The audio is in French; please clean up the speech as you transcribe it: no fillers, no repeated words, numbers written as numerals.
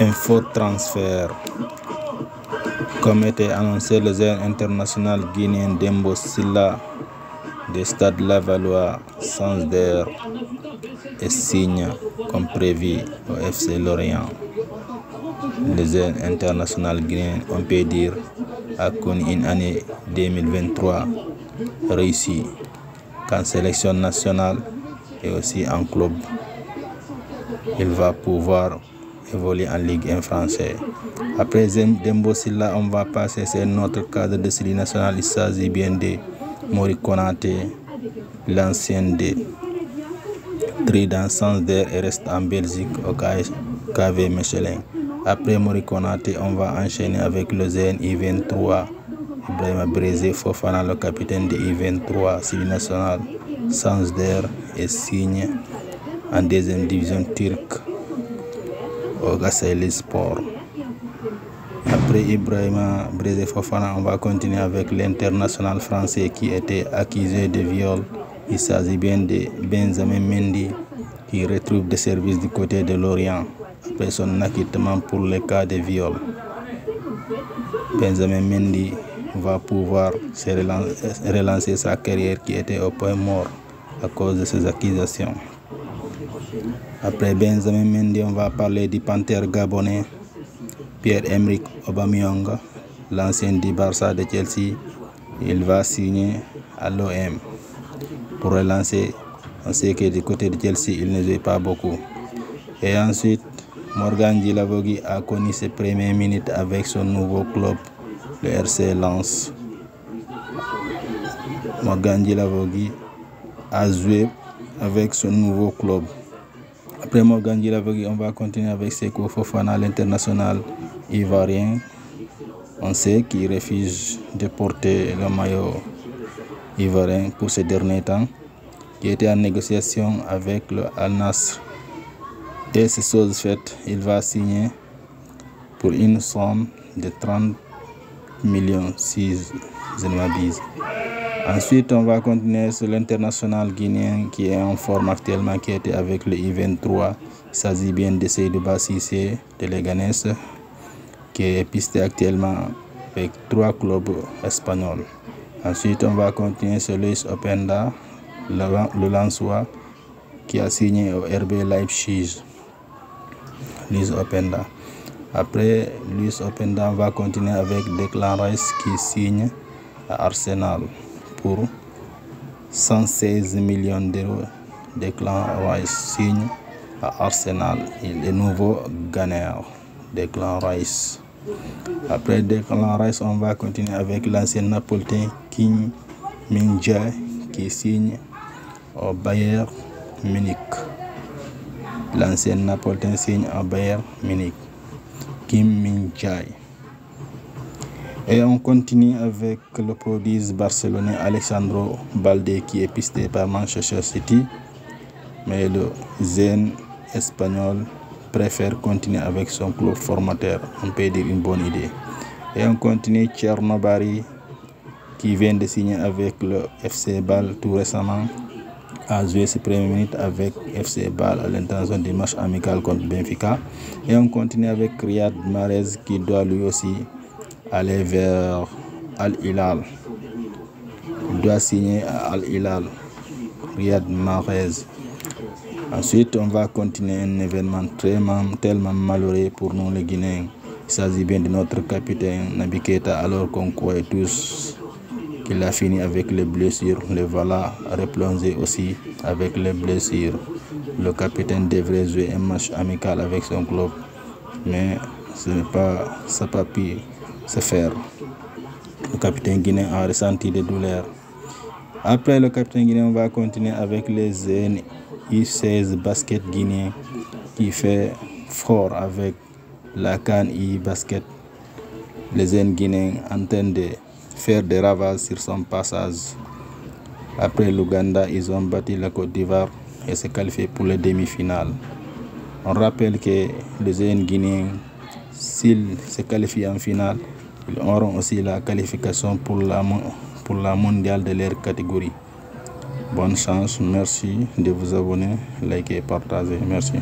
Info transfert. Comme était annoncé, le joueur international guinéen Dembo Silla des Stade Lavallois Santander et signe comme prévu au FC Lorient. Le joueur international guinéen, on peut dire, a connu une année 2023 réussie qu'en sélection nationale et aussi en club. Il va pouvoir évoluer en Ligue 1 française. Après Dembo Silla, on va passer sur notre cadre de série nationale. Il s'agit bien de Mori Konaté, l'ancien de Trident Santander et reste en Belgique au KV Michelin. Après Mori Konaté, on va enchaîner avec le ZN I23. Ibrahima Brézé Fofana, le capitaine de I23 série nationale Santander et signe en deuxième division turque au Gasseli Sport. Après Ibrahima Brézé Fofana, on va continuer avec l'international français qui était accusé de viol. Il s'agit bien de Benjamin Mendy qui retrouve des services du côté de Lorient après son acquittement pour le cas de viol. Benjamin Mendy va pouvoir relancer sa carrière qui était au point mort à cause de ces accusations. Après Benjamin Mendy, on va parler du panthère gabonais Pierre-Emerick Aubameyang, l'ancien du Barça de Chelsea. Il va signer à l'OM. Pour relancer, on sait que du côté de Chelsea, il ne joue pas beaucoup. Et ensuite, Morgan Djilavogui a connu ses premières minutes avec son nouveau club, le RC Lens. Morgan Djilavogui a joué avec son nouveau club. Après Morgan Djilavogui, on va continuer avec Seko Fofana, l'international ivoirien. On sait qu'il refuse de porter le maillot ivoirien pour ces derniers temps, qui était en négociation avec le Al Nassr. Et c'est chose faite, il va signer pour une somme de 30 millions si je ne m'abuse. Ensuite, on va continuer sur l'international guinéen qui est en forme actuellement, qui était avec le I23. Il s'agit bien de Seydou Bassissé de Leganés, qui est pisté actuellement avec 3 clubs espagnols. Ensuite, on va continuer sur Luis Openda, le Lensois, qui a signé au RB Leipzig. Luis Openda. Après Luis Openda, on va continuer avec Declan Rice qui signe à Arsenal pour 116 millions d'euros. Declan Rice signe à Arsenal. Il est nouveau gagnant, Declan Rice. Après Declan Rice, on va continuer avec l'ancien napolitain Kim Min-jae qui signe au Bayern Munich. L'ancien napolitain signe au Bayern Munich. Kim Min-jae. Et on continue avec le prodige barcelonais Alejandro Balde qui est pisté par Manchester City. Mais le Zen espagnol préfère continuer avec son club formateur. On peut dire une bonne idée. Et on continue Thierno Barry qui vient de signer avec le FC Bâle tout récemment. A joué ses premières minutes avec FC Bâle à l'intention du match amical contre Benfica. Et on continue avec Riyad Mahrez qui doit lui aussi aller vers Al Hilal. Il doit signer à Al Hilal, Riyad Mahrez. Ensuite, on va continuer un événement tellement malheureux pour nous les Guinéens. Il s'agit bien de notre capitaine Naby Keita, alors qu'on croyait tous qu'il a fini avec les blessures. Le voilà replongé aussi avec les blessures. Le capitaine devrait jouer un match amical avec son club, mais ça n'a pas pu se faire. Le capitaine guinéen a ressenti des douleurs. Après le capitaine guinéen, on va continuer avec les I16 basket guinéen qui fait fort avec la CAN I-Basket. Les jeunes guinéens entendent de faire des ravages sur son passage. Après l'Ouganda, ils ont battu la Côte d'Ivoire et se qualifié pour les demi-finales. On rappelle que les jeunes guinéens, s'ils se qualifient en finale, ils auront aussi la qualification pour la mondiale de leur catégorie. Bonne chance, merci de vous abonner, liker, partager, merci.